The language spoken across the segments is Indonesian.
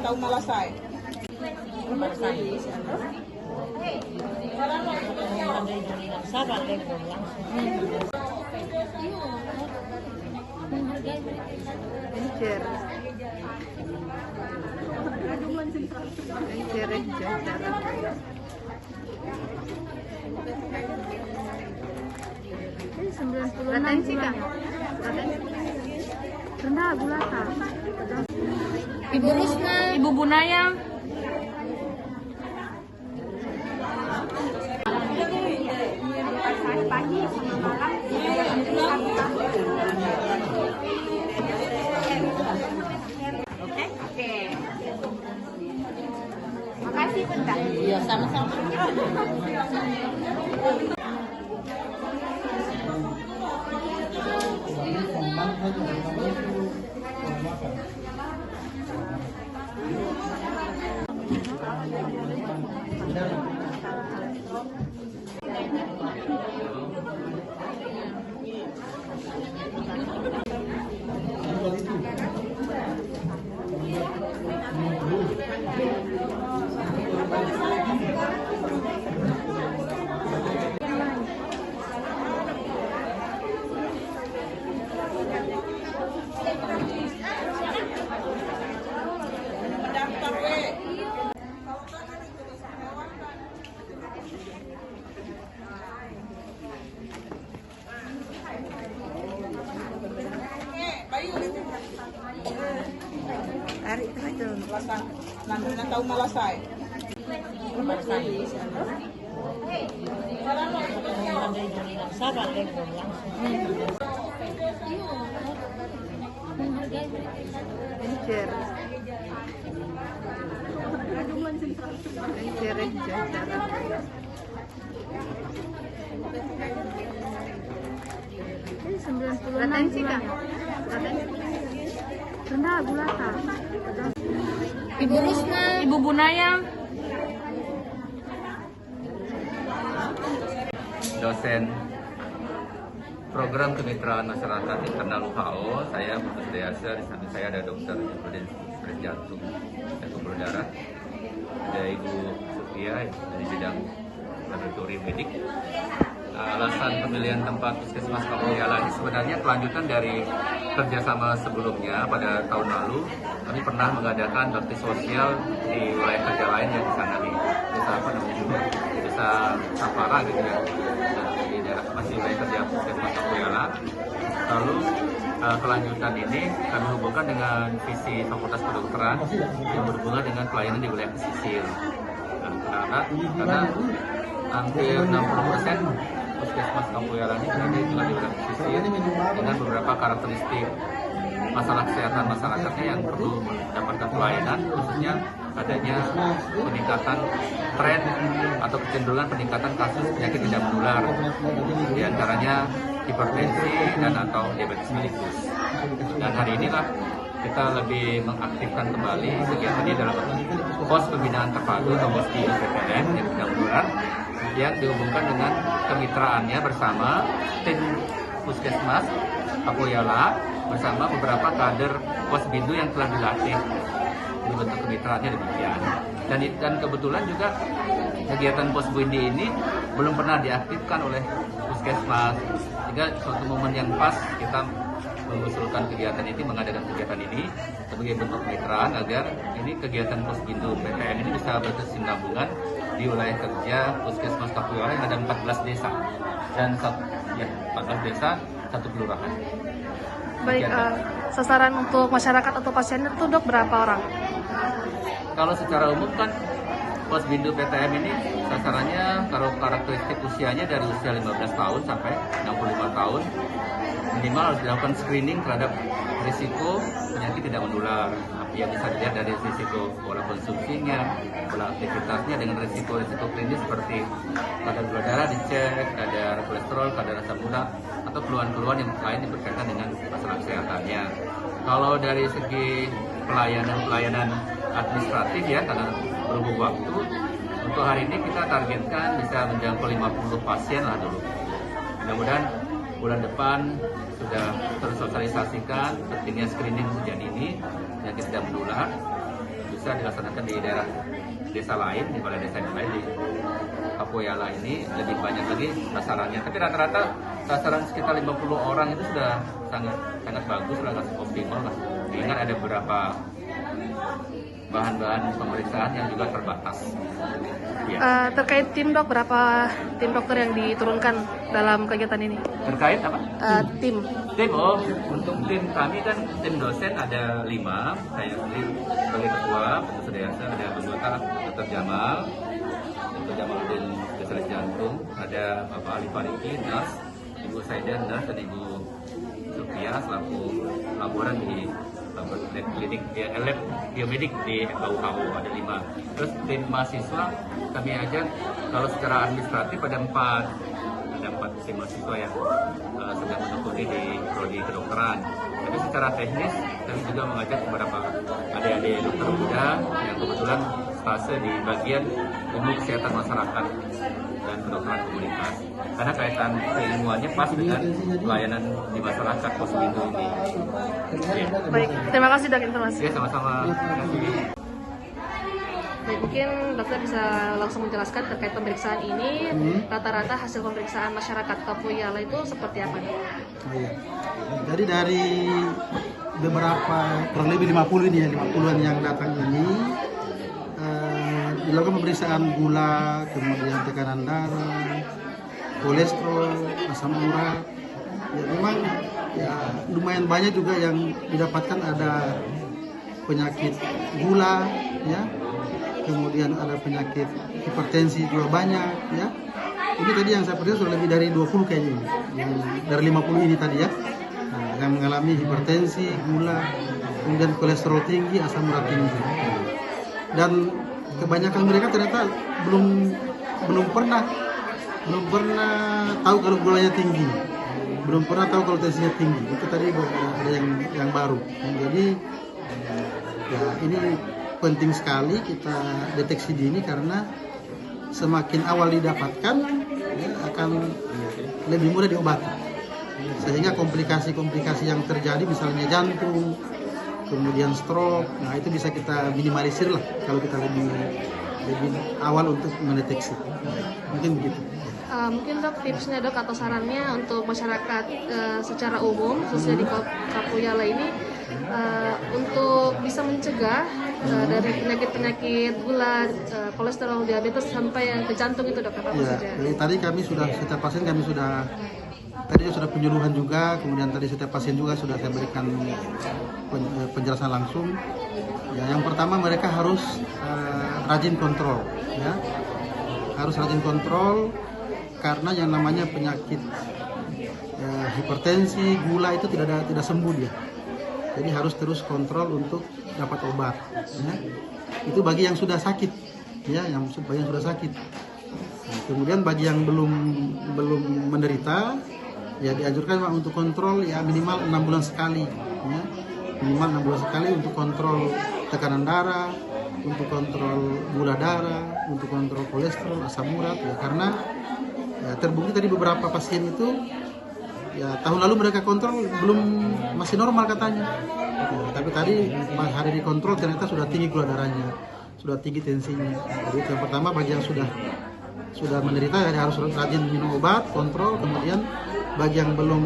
tahu malasay. Latensi kah? Rendah gulata. Ibu Rusna, Ibu Bunaya. Pagi sama malam. Oke. Makasih Bunda. Iya, sama-sama. Tarik itu. Nandun na tahu malasay. Latensi kah? Rendah gulata. Ibu Rusna, Ibu Bunaya. Dosen Program Kemitraan Masyarakat Internal WHO, saya Putus Deasa. Di samping saya ada Dokter Spesialis Jantung dan Pembuluh Darah, ada Ibu Sofia dari bidang laboratorium medik. Alasan pemilihan tempat Puskesmas Kapuyala ini sebenarnya kelanjutan dari kerjasama sebelumnya. Pada tahun lalu kami pernah mengadakan bakti sosial di wilayah kerja lain yang di sana di desa apa namanya, desa Sapara gitu ya, di daerah masih wilayah kerja Puskesmas Kapuyala. Lalu kelanjutan ini kami hubungkan dengan visi Fakultas Kedokteran yang berhubungan dengan pelayanan di wilayah pesisir. Karena hampir 60% Puskesmas Kapuyala ini berada di wilayah pesisir dengan beberapa karakteristik masalah kesehatan masyarakatnya yang perlu mendapatkan pelayanan, khususnya adanya peningkatan tren atau kecenderungan peningkatan kasus penyakit tidak menular, di antaranya hipertensi dan atau diabetes mellitus. Dan hari inilah kita lebih mengaktifkan kembali kegiatannya dalam pos pembinaan terpadu atau pos PTM yang tidak menular, yang dihubungkan dengan kemitraannya bersama tim Puskesmas Kapuyala bersama beberapa kader Posbindu yang telah dilatih. Ini bentuk kemitraannya demikian. Dan kebetulan juga kegiatan Posbindu ini belum pernah diaktifkan oleh Puskesmas, sehingga suatu momen yang pas kita mengusulkan kegiatan ini, mengadakan kegiatan ini sebagai bentuk kemitraan agar ini kegiatan Posbindu PTN ini bisa berkesinambungan di wilayah kerja Puskesmas Kapuyala yang ada 14 desa dan 14 desa, satu kelurahan. Baik, sasaran untuk masyarakat atau pasien itu Dok berapa orang? Kalau secara umum kan Posbindu PTM ini sasarannya kalau karakteristik usianya dari usia 15 tahun sampai 65 tahun. Minimal harus dilakukan screening terhadap risiko penyakit tidak menular. Yang bisa dilihat dari risiko pola konsumsinya, pola aktivitasnya dengan risiko-risiko klinis seperti kadar gula darah dicek, kadar kolesterol, kadar asam urat, atau keluhan-keluhan yang lain yang berkaitan dengan masalah kesehatannya. Kalau dari segi pelayanan administratif ya, karena berhubung waktu, untuk hari ini kita targetkan bisa menjangkau 50 pasien lah dulu. Mudah-mudahan bulan depan sudah tersosialisasikan pentingnya screening sejak dini penyakit tidak menular, bisa dilaksanakan di daerah desa lain, di balai desa yang lain. Di Kapoyala ini lebih banyak lagi sasarannya, tapi rata-rata sasaran sekitar 50 orang itu sudah sangat bagus lah, optimal lah. Ingat ada beberapa bahan-bahan pemeriksaan yang juga terbatas. Ya. Terkait tim dok, berapa tim dokter yang diturunkan dalam kegiatan ini? Terkait apa? Tim. Untuk tim kami kan tim dosen ada 5, saya sendiri sebagai ketua, Profesor Deasa, ada anggota Dr. Jamal Udin spesialis jantung, ada Bapak Ali Fariki, nurse, Ibu Saida, nurse, dan Ibu Sofia selaku laboran di klinik lab biomedik di FKUHU, ada 5. Terus tim mahasiswa kami ajak, kalau secara administratif ada 4 tim mahasiswa yang sedang menekuni di prodi kedokteran. Tapi secara teknis kami juga mengajak beberapa adik-adik dokter muda yang kebetulan stase di bagian ilmu kesehatan masyarakat dan kedokteran komunitas. Karena kaitan keilmuannya pas dengan pelayanan di masyarakat Posbindu ini. Ya. Baik, terima kasih dok informasi. Ya, sama-sama. Terima kasih. Baik, mungkin dokter bisa langsung menjelaskan terkait pemeriksaan ini. Rata-rata hasil pemeriksaan masyarakat Kapoyala itu seperti apa? Oh, iya. Jadi dari beberapa, kurang lebih 50 ini ya, 50-an yang datang ini dilakukan pemeriksaan gula, kemudian tekanan darah, kolesterol, asam urat. Ya memang ya lumayan banyak juga yang didapatkan, ada penyakit gula ya. Kemudian ada penyakit hipertensi juga banyak ya. Ini tadi yang saya perhatikan sudah lebih dari 20 kayaknya ini. Yang dari 50 ini tadi ya. Nah, yang mengalami hipertensi, gula, kemudian kolesterol tinggi, asam urat tinggi. Dan kebanyakan mereka ternyata belum pernah tahu kalau gulanya tinggi. Belum pernah tahu kalau tensinya tinggi. Itu tadi ada yang baru. Jadi ya ini penting sekali kita deteksi dini, karena semakin awal didapatkan ya, akan lebih mudah diobati, sehingga komplikasi-komplikasi yang terjadi misalnya jantung, kemudian stroke, nah itu bisa kita minimalisir lah kalau kita lebih awal untuk mendeteksi. Mungkin begitu. Mungkin dok tipsnya dok atau sarannya untuk masyarakat secara umum khususnya di Kapoyala ini untuk bisa mencegah dari penyakit-penyakit gula, kolesterol, diabetes sampai yang ke jantung itu dok, apa saja? Jadi tadi kami sudah setiap pasien tadi sudah penyuluhan juga, kemudian tadi setiap pasien juga sudah saya berikan penjelasan langsung. Ya, yang pertama mereka harus rajin kontrol, ya, harus rajin kontrol. Karena yang namanya penyakit hipertensi, gula itu tidak sembuh dia. Jadi harus terus kontrol untuk dapat obat. Ya. Itu bagi yang sudah sakit, ya, yang sudah sakit. Nah, kemudian bagi yang belum menderita, ya dianjurkan untuk kontrol ya minimal 6 bulan sekali. Ya. Minimal 6 bulan sekali untuk kontrol tekanan darah, untuk kontrol gula darah, untuk kontrol kolesterol, asam urat. Ya, karena ya, terbukti tadi beberapa pasien itu ya tahun lalu mereka kontrol masih normal katanya, ya, tapi tadi pas hari dikontrol ternyata sudah tinggi gula darahnya, sudah tinggi tensinya. Jadi yang pertama bagi yang sudah menderita ya harus rajin minum obat, kontrol. Kemudian bagi yang belum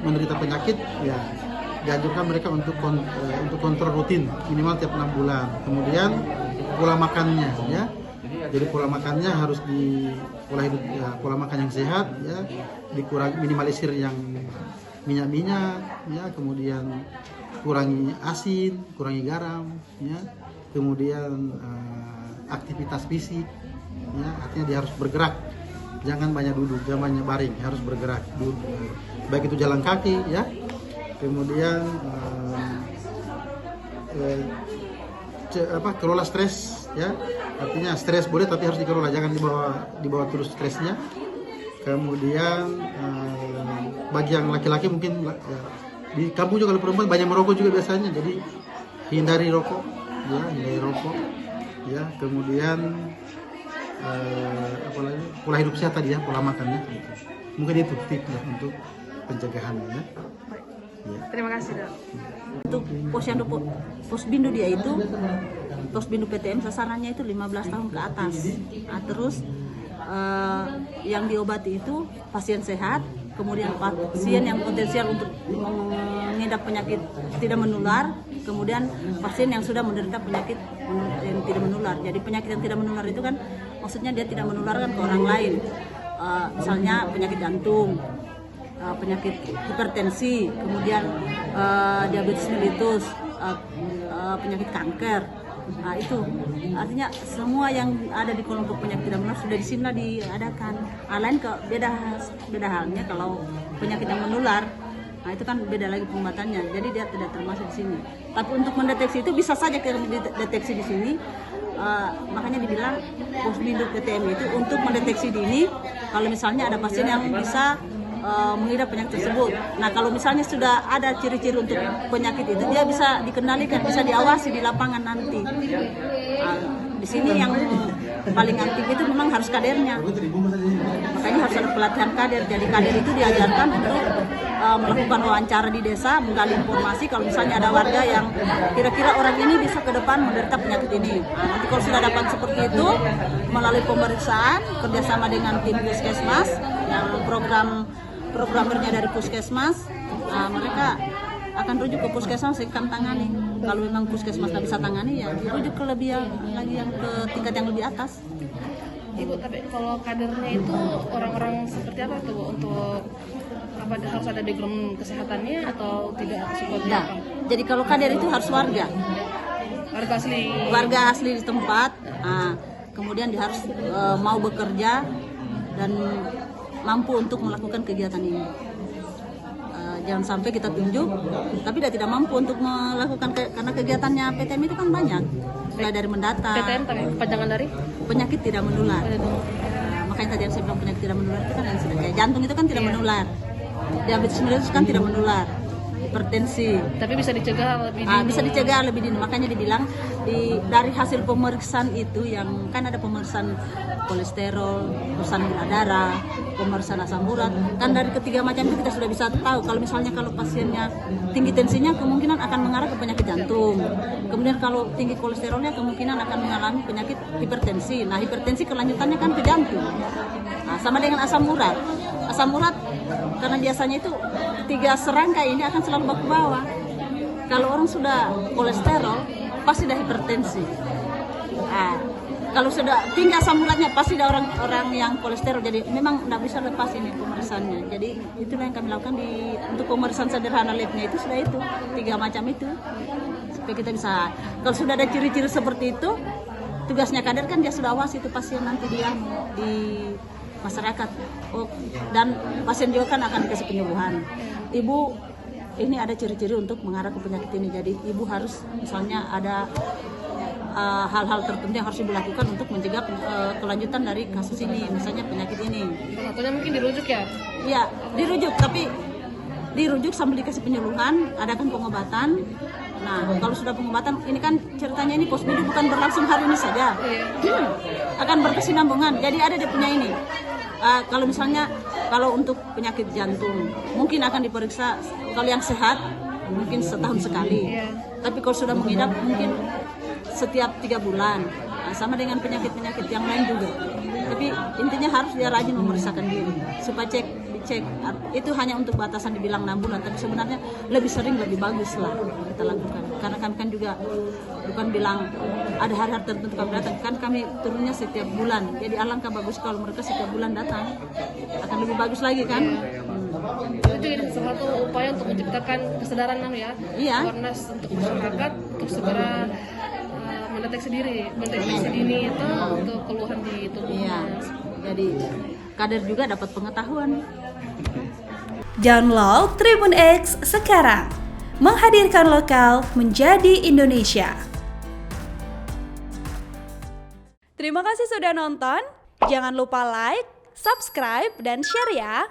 menderita penyakit ya dianjurkan mereka untuk kontrol rutin minimal tiap 6 bulan. Kemudian pola makannya ya. Jadi pola makannya harus pola makan yang sehat ya, dikurangi, minimalisir yang minyak-minyak ya, kemudian kurangi asin, kurangi garam ya, kemudian aktivitas fisik ya, artinya dia harus bergerak, jangan banyak duduk, jangan banyak baring, harus bergerak dulu, baik itu jalan kaki ya, kemudian kelola stres ya, artinya stres boleh tapi harus dikelola, jangan dibawa terus stresnya. Kemudian bagi yang laki-laki mungkin ya, di kampung juga kalau perempuan banyak merokok juga biasanya, jadi hindari rokok ya, ya. Kemudian apalagi pola hidup sehat tadi ya, pola makannya gitu. Mungkin itu tips ya untuk pencegahannya ya. Terima kasih dok. Untuk posyandu Posbindu dia itu Posbindu PTM sasarannya itu 15 tahun ke atas. Nah, terus yang diobati itu pasien sehat, kemudian pasien yang potensial untuk mengidap penyakit tidak menular, kemudian pasien yang sudah menderita penyakit yang tidak menular. Jadi penyakit yang tidak menular itu kan maksudnya dia tidak menularkan ke orang lain. Misalnya penyakit jantung, penyakit hipertensi, kemudian diabetes mellitus, penyakit kanker. Nah, itu artinya semua yang ada di kelompok penyakit tidak menular sudah di sini diadakan. Lain ke beda halnya kalau penyakit yang menular, nah itu kan beda lagi pengobatannya. Jadi dia tidak termasuk di sini. Tapi untuk mendeteksi itu bisa saja dideteksi di sini. Makanya dibilang Posbindu PTM itu untuk mendeteksi dini kalau misalnya ada pasien yang bisa mengidap penyakit tersebut. Nah, kalau misalnya sudah ada ciri-ciri untuk penyakit itu, dia bisa dikendalikan, bisa diawasi di lapangan nanti. Di sini yang paling aktif itu memang harus kadernya. Makanya harus ada pelatihan kader. Jadi kader itu diajarkan untuk melakukan wawancara di desa, menggali informasi kalau misalnya ada warga yang kira-kira orang ini bisa ke depan menderita penyakit ini. Nah, nanti kalau sudah dapat seperti itu, melalui pemeriksaan kerjasama dengan tim Puskesmas, yang programmernya dari Puskesmas, mereka akan rujuk ke Puskesmas yang akan tangani. Kalau memang Puskesmas nggak bisa tangani, ya dirujuk ke lebih lagi yang ke tingkat yang lebih atas. Ibu, tapi kalau kadernya itu orang-orang seperti apa tuh Bu? Untuk apa harus ada background kesehatannya atau tidak seperti Nah, apa? jadi kalau kader itu harus warga asli di tempat. Kemudian dia harus mau bekerja dan mampu untuk melakukan kegiatan ini. Jangan sampai kita tunjuk, tapi dia tidak mampu untuk melakukan karena kegiatannya PTM itu kan banyak. Mulai dari mendata. PTM tapi kepanjangan dari penyakit tidak menular. Makanya tadi yang saya bilang penyakit tidak menular itu kan yang sudah kayak jantung itu kan tidak menular. Diabetes mellitus kan tidak menular. Hipertensi. Tapi bisa dicegah lebih dini. Bisa dicegah lebih dini. Makanya dibilang dari hasil pemeriksaan itu yang kan ada pemeriksaan kolesterol, pemeriksaan gula darah, pemeriksaan asam urat. Kan dari ketiga macam itu kita sudah bisa tahu kalau misalnya kalau pasiennya tinggi tensinya kemungkinan akan mengarah ke penyakit jantung. Kemudian kalau tinggi kolesterolnya kemungkinan akan mengalami penyakit hipertensi. Nah, hipertensi kelanjutannya kan ke jantung. Nah, sama dengan asam urat. Asam urat karena biasanya itu 3 serangkai ini akan selalu baku bawah. Kalau orang sudah kolesterol pasti ada hipertensi. Nah, kalau sudah tinggi asam uratnya pasti ada orang yang kolesterol. Jadi memang tidak bisa lepas ini pemeriksaannya. Jadi itulah yang kami lakukan untuk pemeriksaan sederhana labnya itu sudah itu 3 macam itu. Supaya kita bisa kalau sudah ada ciri-ciri seperti itu, tugasnya kader kan dia sudah awasi itu pasien nanti dia di masyarakat. Dan pasien juga kan akan dikasih penyembuhan. Ibu ini ada ciri-ciri untuk mengarah ke penyakit ini. Jadi ibu harus misalnya ada hal-hal tertentu yang harus ibu lakukan untuk mencegah kelanjutan dari kasus ini, misalnya penyakit ini. Satunya mungkin dirujuk ya? Iya, dirujuk, tapi dirujuk sambil dikasih penyuluhan, adakan pengobatan. Nah, kalau sudah pengobatan, ini kan ceritanya ini Posbindu bukan berlangsung hari ini saja, akan berkesinambungan. Jadi ada dia punya ini. Kalau misalnya kalau untuk penyakit jantung, mungkin akan diperiksa kalau yang sehat mungkin setahun sekali. Tapi kalau sudah mengidap mungkin setiap 3 bulan. Sama dengan penyakit-penyakit yang lain juga. Tapi intinya harus dia rajin memeriksakan diri supaya dicek. Itu hanya untuk batasan dibilang 6 bulan, tapi sebenarnya lebih sering lebih bagus lah kita lakukan. Karena kami kan juga bukan bilang ada hari-hari tertentu kami datang, kan kami turunnya setiap bulan. Jadi alangkah bagus kalau mereka setiap bulan datang, akan lebih bagus lagi kan. Itu juga salah satu upaya untuk menciptakan kesadaran ya, awareness untuk masyarakat untuk segera mendeteksi dini itu untuk keluhan di tubuhnya. Iya. Jadi kader juga dapat pengetahuan. Download Tribun X sekarang. Menghadirkan lokal menjadi Indonesia. Terima kasih sudah nonton. Jangan lupa like, subscribe, dan share ya.